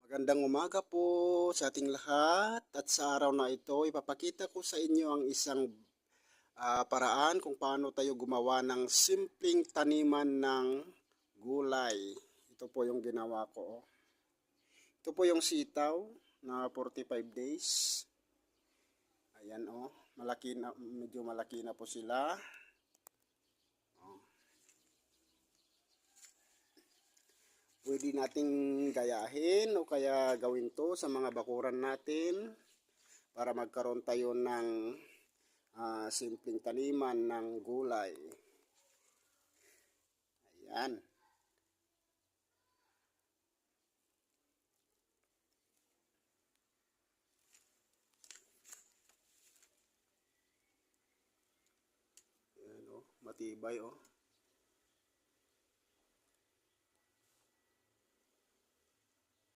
Magandang umaga po sa ating lahat at sa araw na ito ipapakita ko sa inyo ang isang paraan kung paano tayo gumawa ng simpleng taniman ng gulay. Ito po yung ginawa ko. Ito po yung sitaw na 45 days. Ayan malaki na, medyo malaki na po sila. Pwede nating gayahin o kaya gawin to sa mga bakuran natin para magkaroon tayo ng simpleng taniman ng gulay. Ayan. Ayan matibay